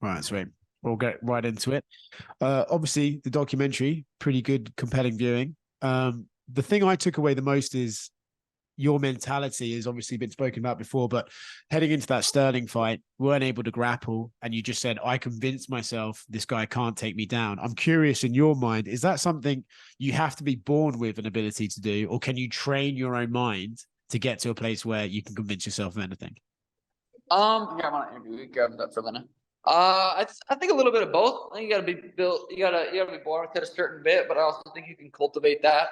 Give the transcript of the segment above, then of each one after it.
Right, sweet. We'll get right into it. Obviously, the documentary, pretty good, compelling viewing. The thing I took away the most is your mentality has obviously been spoken about before, but heading into that Sterling fight, weren't able to grapple. And you just said, I convinced myself this guy can't take me down. I'm curious, in your mind, is that something you have to be born with an ability to do, or can you train your own mind to get to a place where you can convince yourself of anything? Here, I'm on an interview. Grab that for a minute. I think a little bit of both. I think you gotta be built. You gotta be born with it a certain bit, but I also think you can cultivate that.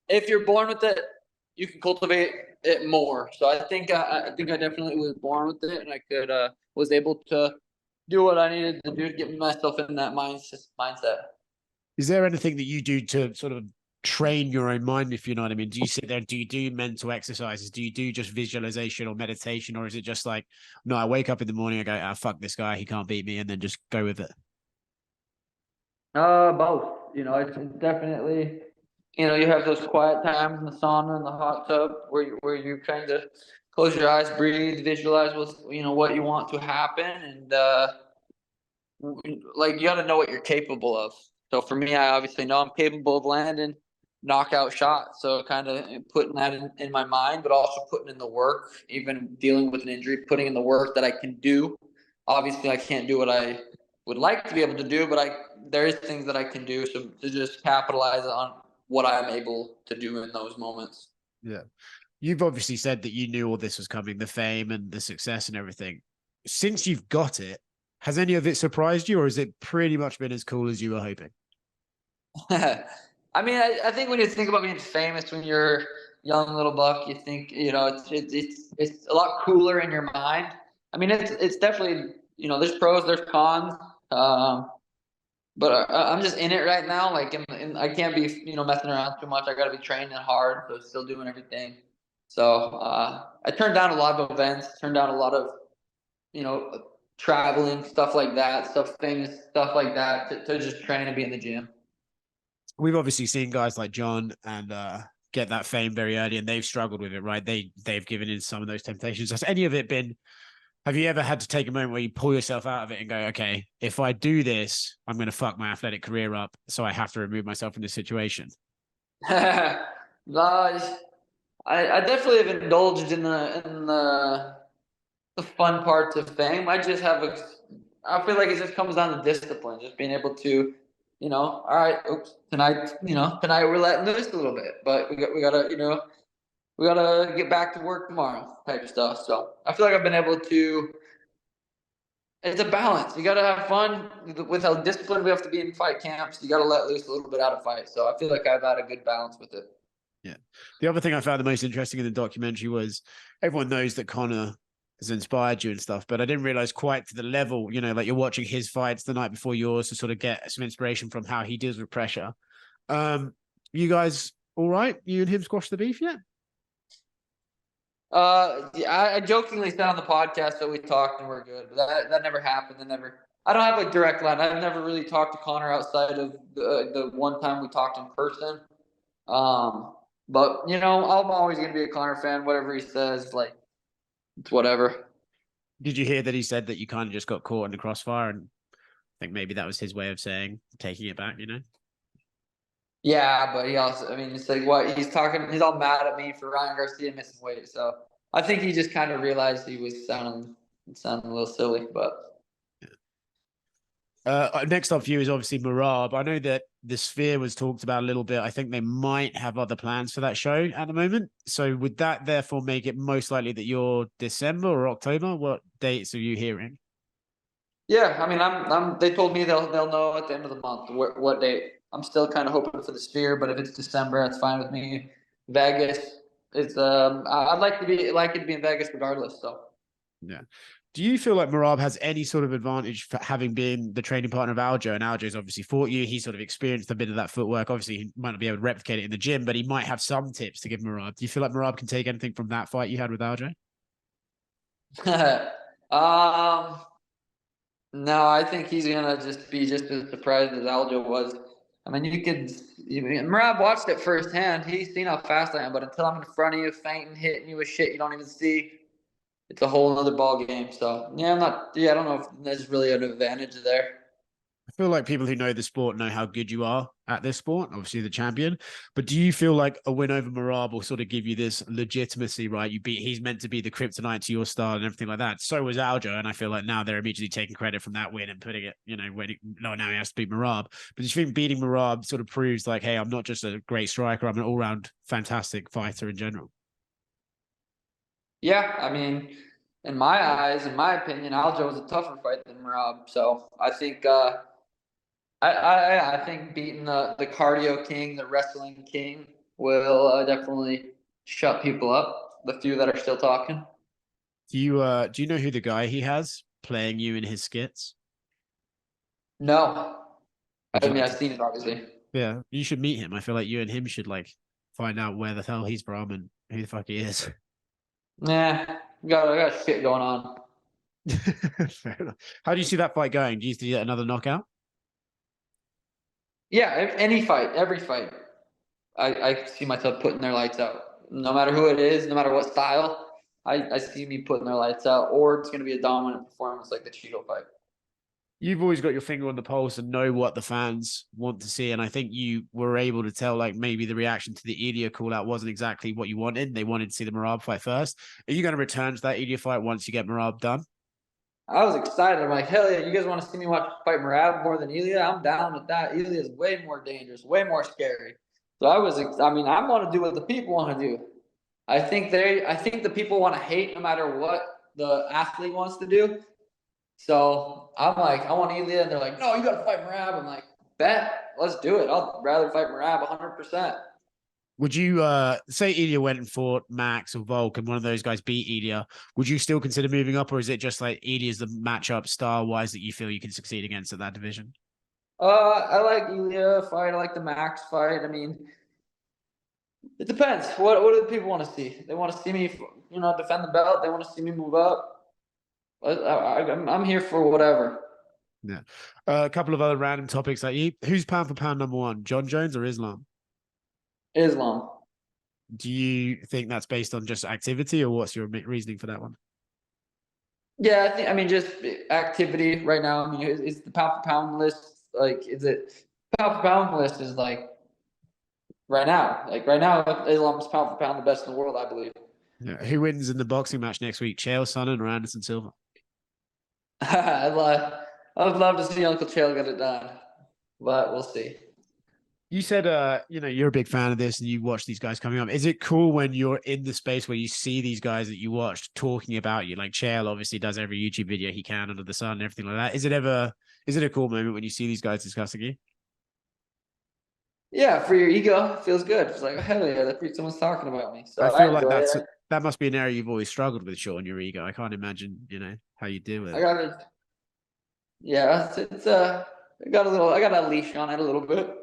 If you're born with it, you can cultivate it more. So I think I definitely was born with it, and I could was able to do what I needed to do to get myself in that mindset. Is there anything that you do to sort of train your own mind, if you know what I mean? Do you sit there and do you do mental exercises? Do you do just visualization or meditation? Or is it just like, no, I wake up in the morning, I go, ah, fuck this guy, he can't beat me, and then just go with it? Both. It's definitely, you have those quiet times in the sauna and the hot tub where you kind of close your eyes, breathe, visualize what you want to happen, and like you got to know what you're capable of. So for me, I obviously know I'm capable of landing knockout shots. So kind of putting that in my mind, but also putting in the work, even dealing with an injury, putting in the work that I can do. Obviously, I can't do what I would like to be able to do, but there is things that I can do. So to just capitalize on what I'm able to do in those moments. Yeah. You've obviously said that you knew all this was coming, the fame and the success and everything. Since you've got it, has any of it surprised you, or has it pretty much been as cool as you were hoping? I mean, I think when you think about being famous when you're young little buck, you think it's a lot cooler in your mind. I mean, it's definitely there's pros, there's cons, but I'm just in it right now. Like, I can't be messing around too much. I got to be training hard, so still doing everything. So I turned down a lot of events, turned down a lot of traveling, stuff like that, stuff like that to just train and be in the gym. We've obviously seen guys like John and get that fame very early, and they've struggled with it, right? They've given in some of those temptations. Has any of it been? Have you ever had to take a moment where you pull yourself out of it and go, okay, if I do this, I'm going to fuck my athletic career up, so I have to remove myself from this situation? No, I definitely have indulged in the fun parts of fame. I feel like it just comes down to discipline, just being able to, all right, oops, tonight we're letting loose a little bit, but we gotta get back to work tomorrow type of stuff. So I feel like I've been able to. It's a balance. You gotta have fun with how disciplined we have to be in fight camps. You gotta let loose a little bit out of fight. So I feel like I've had a good balance with it. Yeah. The other thing I found the most interesting in the documentary was everyone knows that Conor has inspired you and stuff, but I didn't realize quite to the level, like you're watching his fights the night before yours to sort of get some inspiration from how he deals with pressure. You guys all right? You and him squash the beef yet? I jokingly said on the podcast that we talked and we're good, but that never happened. I don't have a direct line. I've never really talked to Connor outside of the one time we talked in person. But I'm always gonna be a Connor fan. Whatever he says, like it's whatever. Did you hear that he said that you kind of just got caught in the crossfire, and I think maybe that was his way of saying taking it back, Yeah, but he also, I mean, it's like what he's talking. He's all mad at me for Ryan Garcia missing weight. So I think he just kind of realized he was sounding a little silly. But next up for you is obviously Merab. I know that the Sphere was talked about a little bit. I think they might have other plans for that show at the moment. So would that therefore make it most likely that you're December or October? What dates are you hearing? yeah, I mean, They told me they'll know at the end of the month what date. I'm still kind of hoping for the Sphere, but if it's December, that's fine with me. Vegas, I'd like it to be in Vegas regardless. So Yeah. Do you feel like Merab has any sort of advantage for having been the training partner of Aljo? And Aljo's obviously fought you. He's sort of experienced a bit of that footwork. Obviously, he might not be able to replicate it in the gym, but he might have some tips to give Merab. Do you feel like Merab can take anything from that fight you had with Aljo? um, no, I think he's gonna just be just as surprised as Aljo was. I mean, Merab watched it firsthand. He's seen how fast I am, but until I'm in front of you, fainting, hitting you with shit you don't even see, it's a whole other ball game. So yeah, I'm not. Yeah, I don't know if there's really an advantage there. I feel like people who know the sport know how good you are at this sport, obviously the champion. But do you feel like a win over Merab will sort of give you this legitimacy, right? He's meant to be the kryptonite to your style and everything like that. So was Aljo. And I feel like now they're immediately taking credit from that win and putting it, no, now he has to beat Merab. But do you think beating Merab sort of proves like, hey, I'm not just a great striker, I'm an all-round fantastic fighter in general? Yeah, I mean, in my eyes, in my opinion, Aljo was a tougher fight than Merab. So I think I think beating the cardio king, the wrestling king, will definitely shut people up. The few that are still talking. Do you know who the guy he has playing you in his skits? No, Would I you mean like I've to? seen it obviously. Yeah, you should meet him. I feel like you and him should like find out where the hell he's from and who the fuck he is. Nah, I got shit going on. Fair enough. How do you see that fight going? Do you see another knockout? Yeah, any fight, every fight, I see myself putting their lights out. No matter who it is, no matter what style, I see me putting their lights out. Or it's going to be a dominant performance like the Cheeto fight. You've always got your finger on the pulse and know what the fans want to see. And I think you were able to tell, like, maybe the reaction to the Ilya call out wasn't exactly what you wanted. They wanted to see the Merab fight first. Are you going to return to that Ilya fight once you get Merab done? I was excited. I'm like, hell yeah, you guys want to see me watch fight Merab more than Ilya? I'm down with that. Ilya is way more dangerous, way more scary. So I mean, I want to do what the people want to do. I think the people want to hate no matter what the athlete wants to do. So I'm like, I want Ilya, and they're like, no, you got to fight Merab. I'm like, bet, let's do it. I'll rather fight Merab 100%. Would you say Ilya went and fought Max or Volk and one of those guys beat Ilya? Would you still consider moving up, or is it just like Ilya's the matchup style wise that you feel you can succeed against at that division? I like Ilya fight. I like the Max fight. I mean, it depends. What do the people want to see? They want to see me, defend the belt. They want to see me move up. I'm here for whatever. Yeah. A couple of other random topics like who's pound for pound number one, John Jones or Islam? Islam. Do you think that's based on just activity, or what's your reasoning for that one? Yeah, I mean, just activity right now. I mean, is the pound for pound list like? Is it pound for pound list is like right now? Like right now, Islam's pound for pound the best in the world, I believe. Yeah. Who wins in the boxing match next week, Chael Sonnen or Anderson Silva? I would love to see Uncle Chael get it done, but we'll see. You said, you're a big fan of this and you watch these guys coming up. Is it cool when you're in the space where you see these guys that you watched talking about you? Like Chael obviously does every YouTube video he can under the sun and everything like that. Is it a cool moment when you see these guys discussing you? Yeah, for your ego, it feels good. It's like, hell yeah, someone's talking about me. So I I feel like enjoy it. that must be an area you've always struggled with, Sean, your ego. I can't imagine, how you deal with I it. got it. Yeah, I got a leash on it a little bit.